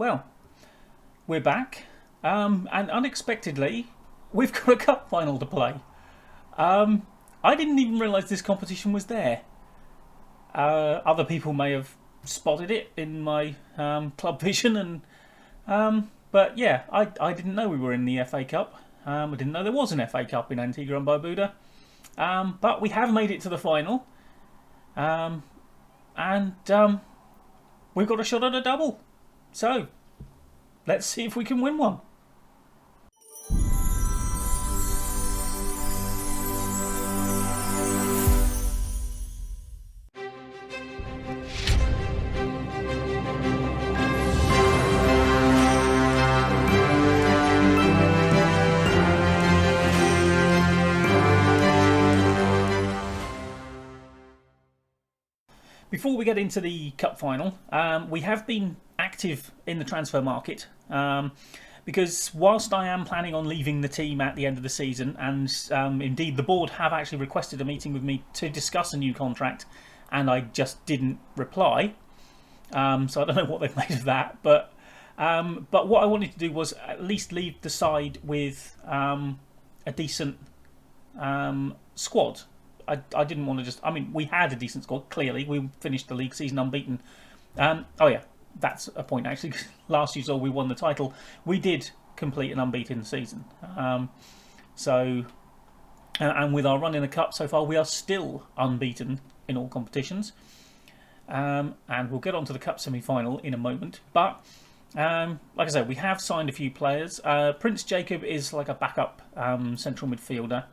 well, we're back, and unexpectedly, we've got a cup final to play. I didn't even realise this competition was there. Other people may have spotted it in my club vision, but yeah, I didn't know we were in the FA Cup. I didn't know there was an FA Cup in Antigua and Barbuda, but we have made it to the final, and we've got a shot at a double. So let's see if we can win one. Before we get into the cup final, we have been active in the transfer market because whilst I am planning on leaving the team at the end of the season, and indeed the board have actually requested a meeting with me to discuss a new contract, and I just didn't reply, so I don't know what they've made of that, but what I wanted to do was at least leave the side with a decent squad. I didn't want to just... I mean, we had a decent squad, clearly. We finished the league season unbeaten. Oh yeah, that's a point actually. Last you saw we won the title. We did complete an unbeaten season. And with our run in the cup so far, we are still unbeaten in all competitions. And we'll get on to the cup semi-final in a moment. But, like I said, we have signed a few players. Prince Jacob is like a backup central midfielder.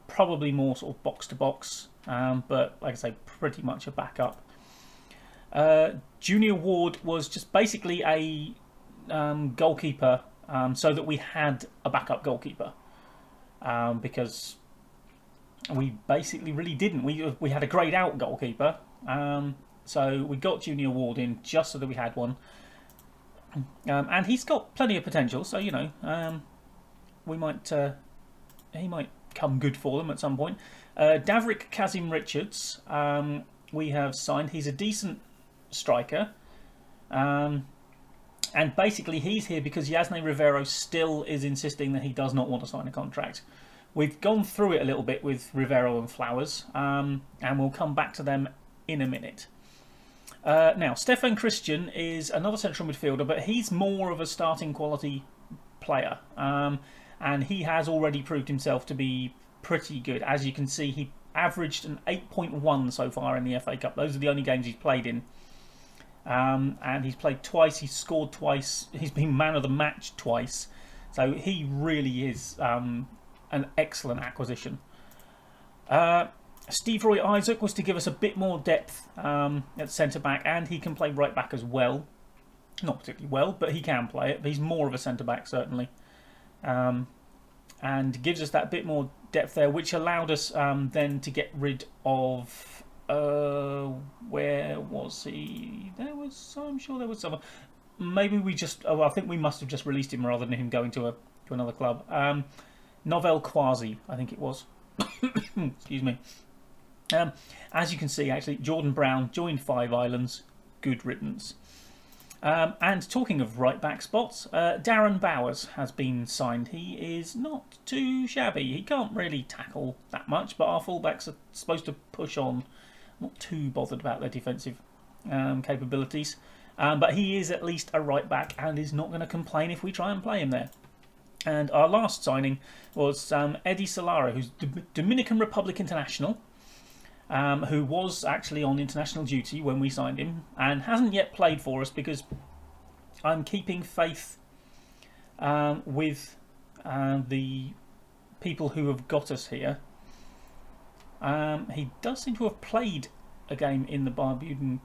Probably more sort of box to box, but like I say, pretty much a backup. Junior Ward was just basically a goalkeeper, so that we had a backup goalkeeper, because we basically really didn't. We had a greyed out goalkeeper, so we got Junior Ward in just so that we had one, and he's got plenty of potential. So he might come good for them at some point. Davrik Kazim Richards, we have signed. He's a decent striker, and basically he's here because Yasne Rivero still is insisting that he does not want to sign a contract. We've gone through it a little bit with Rivero and Flowers, and we'll come back to them in a minute. Now, Stefan Christian is another central midfielder, but he's more of a starting quality player. And he has already proved himself to be pretty good. As you can see, he averaged an 8.1 so far in the FA Cup. Those are the only games he's played in. And he's played twice, he's scored twice, he's been man of the match twice. So he really is an excellent acquisition. Steve Roy Isaac was to give us a bit more depth at centre-back, and he can play right-back as well. Not particularly well, but he can play it. But he's more of a centre-back, certainly. And gives us that bit more depth there, which allowed us then to get rid of where was he? I'm sure there was someone. Maybe we just. I think we must have just released him rather than him going to another club. Novel Quasi, I think it was. Excuse me. As you can see, actually, Jordan Brown joined Five Islands. Good riddance. And talking of right-back spots, Darren Bowers has been signed. He is not too shabby. He can't really tackle that much, but our fullbacks are supposed to push on. Not too bothered about their defensive capabilities. But he is at least a right-back and is not going to complain if we try and play him there. And our last signing was Eddie Solara, who's Dominican Republic international, who was actually on international duty when we signed him and hasn't yet played for us because I'm keeping faith with the people who have got us here. He does seem to have played a game in the Barbudan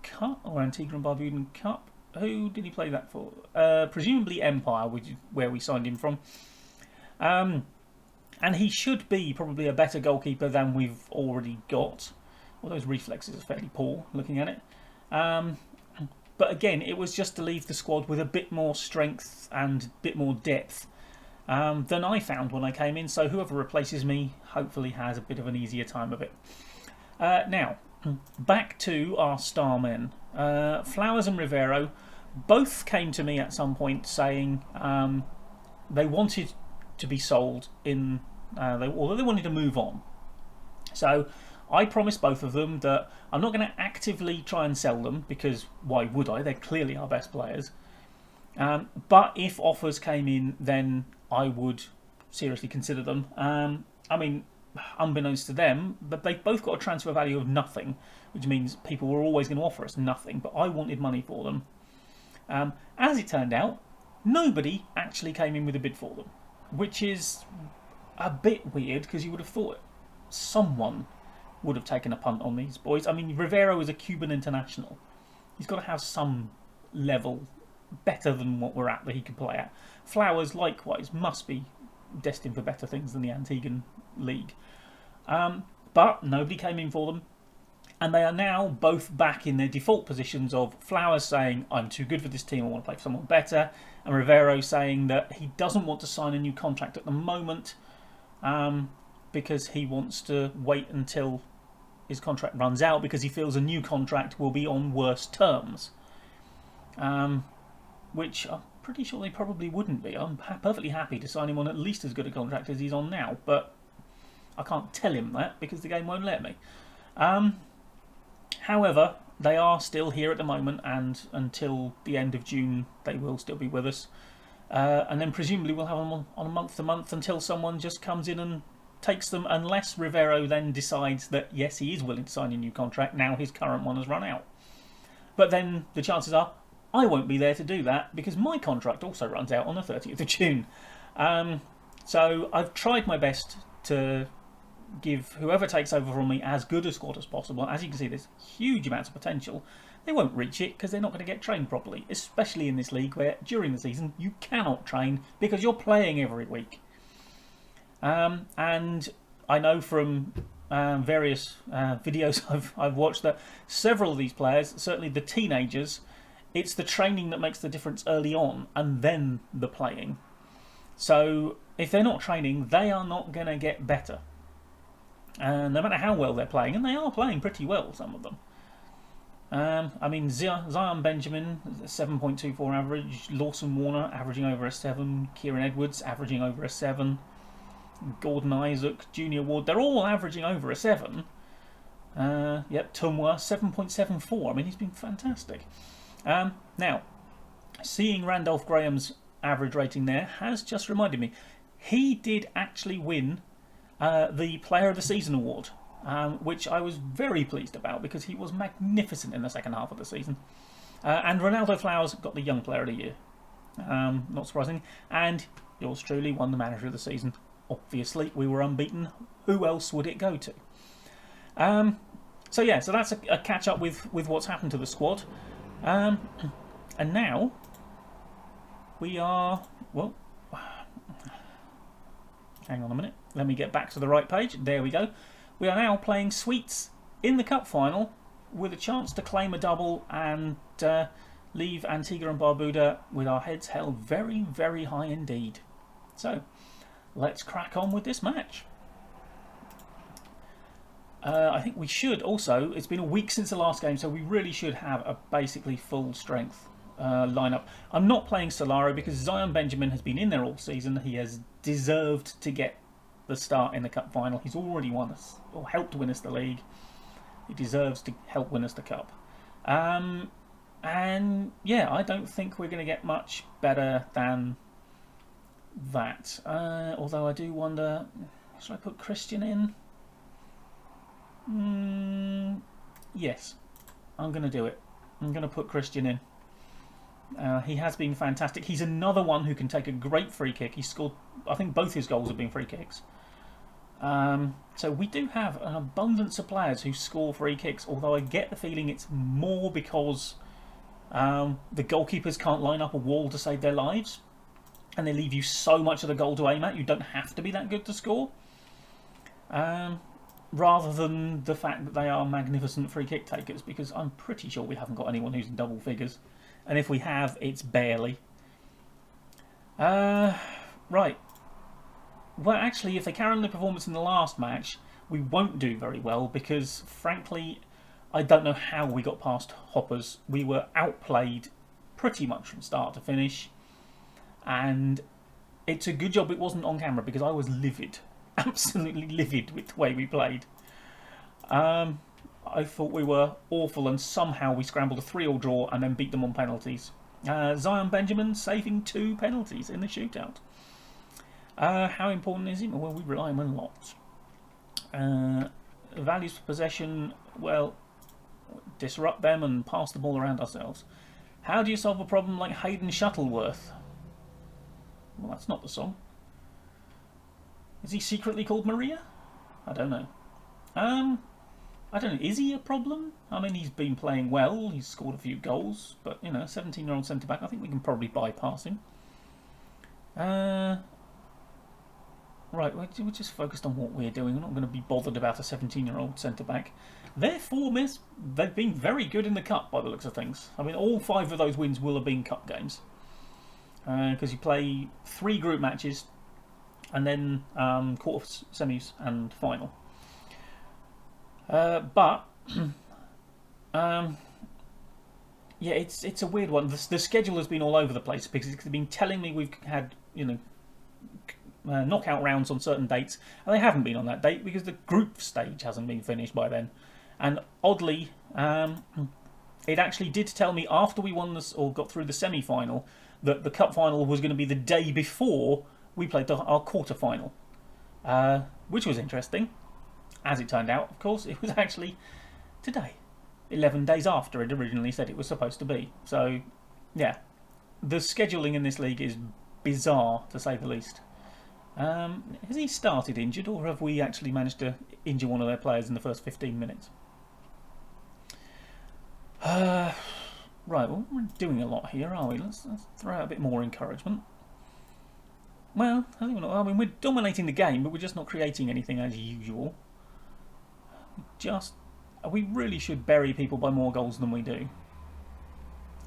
Cup or Antigua and Barbudan Cup. Who did he play that for? Presumably Empire, where we signed him from. And he should be probably a better goalkeeper than we've already got. Although his reflexes are fairly poor, looking at it. But again, it was just to leave the squad with a bit more strength and a bit more depth than I found when I came in. So whoever replaces me hopefully has a bit of an easier time of it. Now, back to our star men. Flowers and Rivero both came to me at some point saying they wanted to be sold in, although they wanted to move on. So I promised both of them that I'm not going to actively try and sell them, because why would I? They're clearly our best players. But if offers came in, then I would seriously consider them. I mean, unbeknownst to them, but they've both got a transfer value of nothing, which means people were always going to offer us nothing, but I wanted money for them. As it turned out, nobody actually came in with a bid for them, which is a bit weird, because you would have thought someone would have taken a punt on these boys. I mean, Rivero is a Cuban international. He's got to have some level better than what we're at that he can play at. Flowers, likewise, must be destined for better things than the Antiguan League. But nobody came in for them, and they are now both back in their default positions of Flowers saying, I'm too good for this team, I want to play for someone better, and Rivero saying that he doesn't want to sign a new contract at the moment because he wants to wait until his contract runs out, because he feels a new contract will be on worse terms. Which I'm pretty sure they probably wouldn't be. I'm perfectly happy to sign him on at least as good a contract as he's on now, but I can't tell him that because the game won't let me. However, they are still here at the moment, and until the end of June they will still be with us. And then presumably we'll have them on a month-to-month until someone just comes in and takes them, unless Rivero then decides that yes, he is willing to sign a new contract now his current one has run out. But then the chances are I won't be there to do that, because my contract also runs out on the 30th of June. So I've tried my best to give whoever takes over from me as good a squad as possible. As you can see, there's huge amounts of potential. They won't reach it because they're not going to get trained properly, especially in this league where during the season you cannot train because you're playing every week. And I know from various videos I've watched that several of these players, certainly the teenagers, it's the training that makes the difference early on, and then the playing. So if they're not training, they are not going to get better. No matter how well they're playing, and they are playing pretty well, some of them. I mean, Zion Benjamin, 7.24 average. Lawson Warner, averaging over a 7. Kieran Edwards, averaging over a 7. Gordon Isaac, Junior Ward, they're all averaging over a 7. Yep, Tumwa, 7.74. I mean, he's been fantastic. Now, seeing Randolph Graham's average rating there has just reminded me, he did actually win the Player of the Season award, which I was very pleased about because he was magnificent in the second half of the season. And Ronaldo Flowers got the Young Player of the Year, not surprising, and yours truly won the Manager of the Season. Obviously, we were unbeaten. Who else would it go to? So yeah, so that's a catch up with what's happened to the squad. And now we are, well, hang on a minute, let me get back to the right page. There we go. We are now playing Sweets in the cup final with a chance to claim a double and leave Antigua and Barbuda with our heads held very, very high indeed. So let's crack on with this match. I think we should also, it's been a week since the last game, so we really should have a basically full strength lineup. I'm not playing Solaro because Zion Benjamin has been in there all season. He has deserved to get the start in the cup final. He's already won us, or helped win us the league. He deserves to help win us the cup. And yeah, I don't think we're going to get much better than that. Although I do wonder, should I put Christian in? Yes, I'm going to do it. I'm going to put Christian in. He has been fantastic. He's another one who can take a great free kick. He scored, I think both his goals have been free kicks. So we do have an abundance of players who score free kicks, although I get the feeling it's more because the goalkeepers can't line up a wall to save their lives, and they leave you so much of the goal to aim at, you don't have to be that good to score. Rather than the fact that they are magnificent free kick takers, because I'm pretty sure we haven't got anyone who's in double figures, and if we have, it's barely. Right. Well, actually, if they carry on the performance in the last match, we won't do very well, because frankly, I don't know how we got past Hoppers. We were outplayed pretty much from start to finish. And it's a good job it wasn't on camera because I was livid. Absolutely livid with the way we played. I thought we were awful and somehow we scrambled a 3-3 draw and then beat them on penalties. Zion Benjamin saving 2 penalties in the shootout. How important is he? Well, we rely on him a lot. Values for possession, well, disrupt them and pass the ball around ourselves. How do you solve a problem like Hayden Shuttleworth? Well, that's not the song. Is he secretly called Maria? I don't know. I don't know. Is he a problem? I mean, he's been playing well. He's scored a few goals. But, you know, 17-year-old centre-back, I think we can probably bypass him. Right, we're just focused on what we're doing. We're not going to be bothered about a 17-year-old centre-back. Therefore, miss, they've been very good in the Cup by the looks of things. I mean, all 5 of those wins will have been Cup games. Because you play 3 group matches and then quarters, semis and final. But yeah, it's a weird one. The schedule has been all over the place because it's been telling me we've had, you know, knockout rounds on certain dates, and they haven't been on that date because the group stage hasn't been finished by then. And oddly, it actually did tell me after we won this or got through the semi-final that the cup final was going to be the day before we played our quarter-final, which was interesting. As it turned out, of course, it was actually today, 11 days after it originally said it was supposed to be. So, yeah, the scheduling in this league is bizarre, to say the least. Has he started injured, or have we actually managed to injure one of their players in the first 15 minutes? Right, well, we're doing a lot here, are we? Let's throw out a bit more encouragement. Well, I mean, we're dominating the game, but we're just not creating anything as usual. We really should bury people by more goals than we do.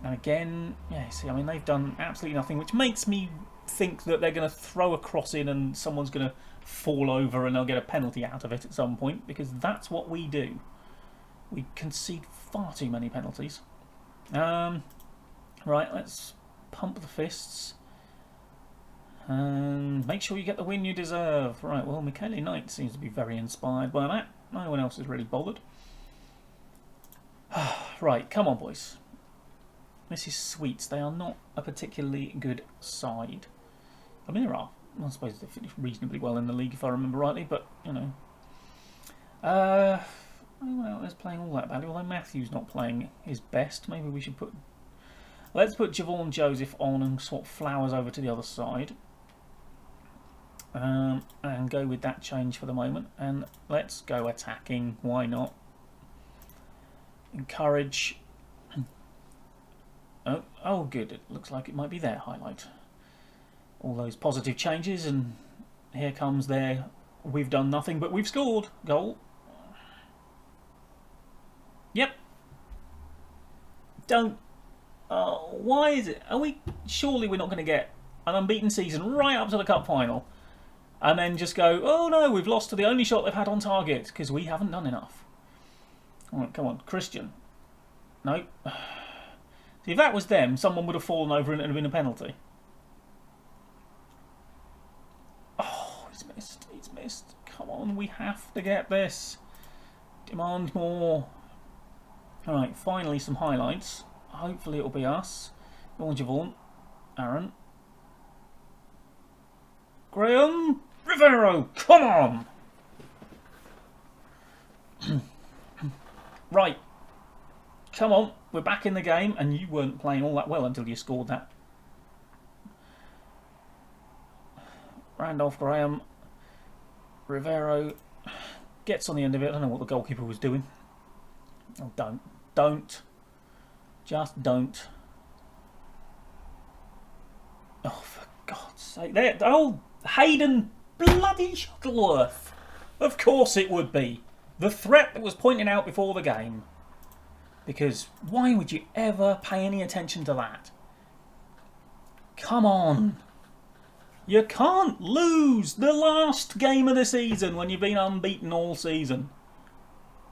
And again, yeah, see, I mean, they've done absolutely nothing, which makes me think that they're going to throw a cross in and someone's going to fall over and they'll get a penalty out of it at some point, because that's what we do. We concede far too many penalties. Right, let's pump the fists. And make sure you get the win you deserve. Right, well, Michele Knight seems to be very inspired by that. No one else is really bothered. Right, come on, boys. This is Sweets. They are not a particularly good side. I mean, there are. I suppose they finished reasonably well in the league, if I remember rightly, but, you know. Anyone else is playing all that badly? Although Matthew's not playing his best. Maybe we should put... Let's put Javon Joseph on and swap Flowers over to the other side. And go with that change for the moment. And let's go attacking. Why not? Encourage. Oh, good. It looks like it might be their highlight. All those positive changes, and here comes their we've done nothing but we've scored goal. Yep. Don't. Why is it? Surely we're not going to get an unbeaten season right up to the cup final. And then just go, oh no, we've lost to the only shot they've had on target because we haven't done enough. Alright, come on, Christian. No. See, if that was them, someone would have fallen over and it would have been a penalty. Oh, he's missed. He's missed. Come on, we have to get this. Demand more. Alright, finally some highlights. Hopefully it'll be us. Go on, Javon. Aaron. Graham. Rivero, come on! Right. Come on, we're back in the game, and you weren't playing all that well until you scored that. Randolph Graham. Rivero gets on the end of it. I don't know what the goalkeeper was doing. Oh, don't. Don't. Just don't. Oh, for God's sake. Oh, Hayden bloody Shuttleworth. Of course it would be. The threat that was pointed out before the game. Because why would you ever pay any attention to that? Come on. You can't lose the last game of the season when you've been unbeaten all season.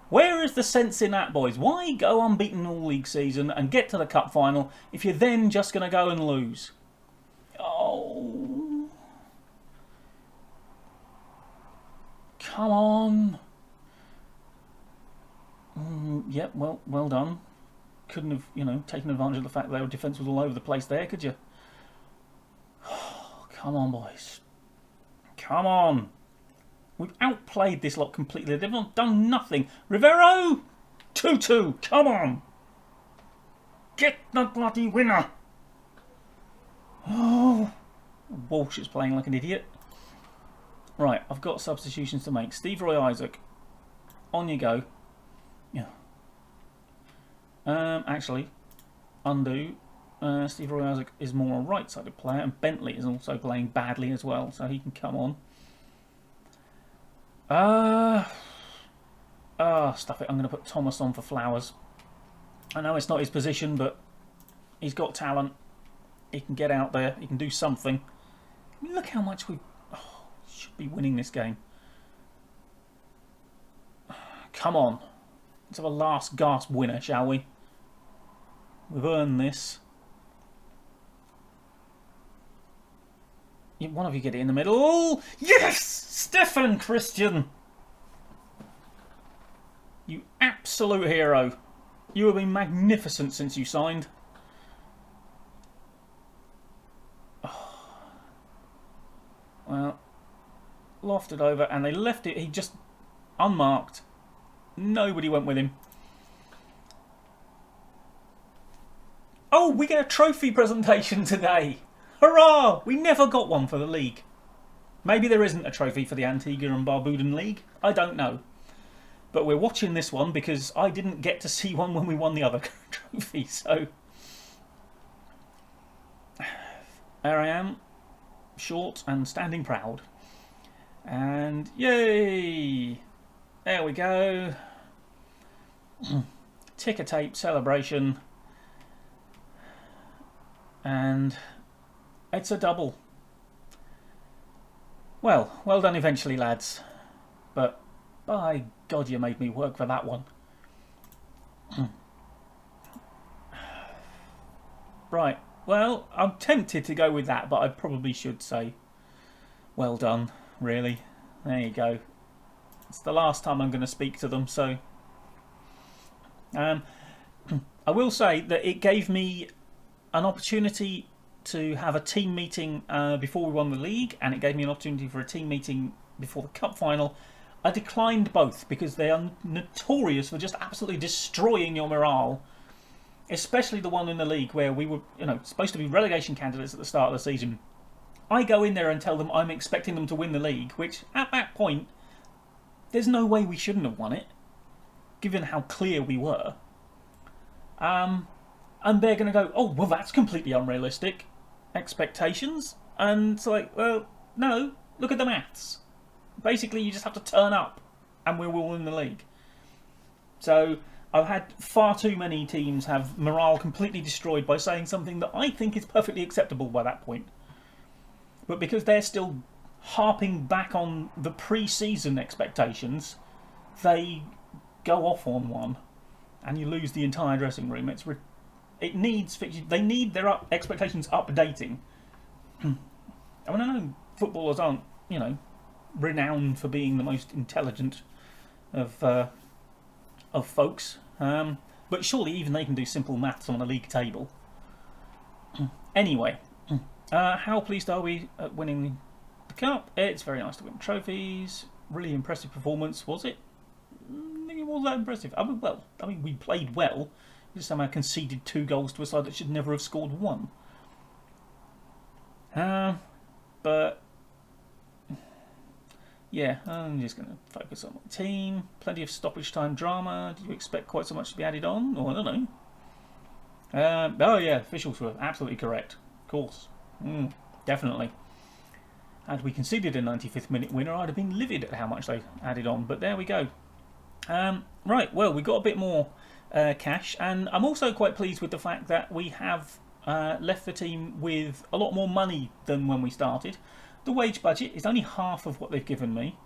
Where is the sense in that, boys? Why go unbeaten all league season and get to the cup final if you're then just going to go and lose? Oh. Come on. Yep, well done. Couldn't have, taken advantage of the fact that their defence was all over the place there, could you? Oh, come on, boys. Come on. We've outplayed this lot completely. They've not done nothing. Rivero! 2-2. Come on. Get the bloody winner. Oh. Walsh is playing like an idiot. Right, I've got substitutions to make. Steve Roy Isaac. On you go. Yeah. Actually, undo. Steve Roy Isaac is more a right-sided player, and Bentley is also playing badly as well, so he can come on. Stuff it. I'm going to put Thomas on for Flowers. I know it's not his position, but he's got talent. He can get out there. He can do something. I mean, look how much we should be winning this game. Come on. Let's have a last gasp winner, shall we? We've earned this. One of you get it in the middle. Yes! Stefan Christian! You absolute hero. You have been magnificent since you signed. Oh. Well, lofted over and they left it. He just unmarked. Nobody went with him. Oh, we get a trophy presentation today. Hurrah! We never got one for the league. Maybe there isn't a trophy for the Antigua and Barbudan League. I don't know. But we're watching this one because I didn't get to see one when we won the other trophy. So there I am, short and standing proud. And yay! There we go. Ticker tape celebration. And it's a double. Well done eventually, lads. But by God, you made me work for that one. Right. Well, I'm tempted to go with that, but I probably should say well done, really. There you go. It's the last time I'm going to speak to them, so I will say that it gave me an opportunity to have a team meeting before we won the league, and it gave me an opportunity for a team meeting before the cup final. I declined both because they are notorious for just absolutely destroying your morale, especially the one in the league where we were, supposed to be relegation candidates at the start of the season. I go in there and tell them I'm expecting them to win the league, which at that point, there's no way we shouldn't have won it, given how clear we were. And they're going to go, oh, well, that's completely unrealistic expectations. And it's like, well, no, look at the maths. Basically, you just have to turn up and we will win the league. So I've had far too many teams have morale completely destroyed by saying something that I think is perfectly acceptable by that point. But because they're still harping back on the pre-season expectations, they go off on one and you lose the entire dressing room. It needs fixing. They need their expectations updating. I mean, I know footballers aren't, renowned for being the most intelligent of folks, but surely even they can do simple maths on a league table. Anyway, how pleased are we at winning the cup? It's very nice to win trophies. Really impressive performance, was it? I think it was that impressive. I mean, we played well. We just somehow conceded 2 goals to a side that should never have scored 1. But yeah, I'm just going to focus on my team. Plenty of stoppage time drama. Did you expect quite so much to be added on? Or I don't know. Oh yeah, officials were absolutely correct. Of course. Definitely. Had we conceded a 95th minute winner, I'd have been livid at how much they added on. But there we go. Right, well, we got a bit more cash, and I'm also quite pleased with the fact that we have left the team with a lot more money than when we started. The wage budget is only half of what they've given me,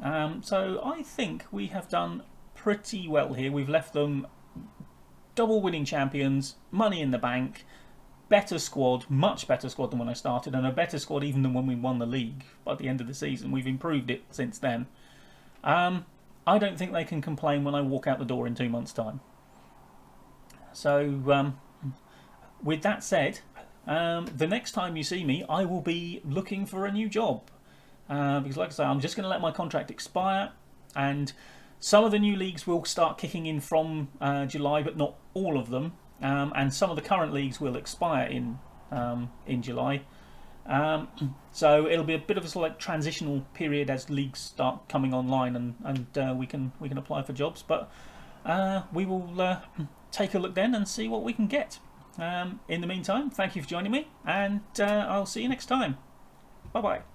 so I think we have done pretty well here. We've left them double winning champions, money in the bank, better squad, much better squad than when I started, and a better squad even than when we won the league by the end of the season. We've improved it since then. I don't think they can complain when I walk out the door in 2 months' time. So, with that said, the next time you see me, I will be looking for a new job. Because, like I say, I'm just going to let my contract expire, and some of the new leagues will start kicking in from July, but not all of them. And some of the current leagues will expire in July. So it'll be a bit of a sort of like transitional period as leagues start coming online, and we can apply for jobs. But we will take a look then and see what we can get. In the meantime, thank you for joining me, and I'll see you next time. Bye bye.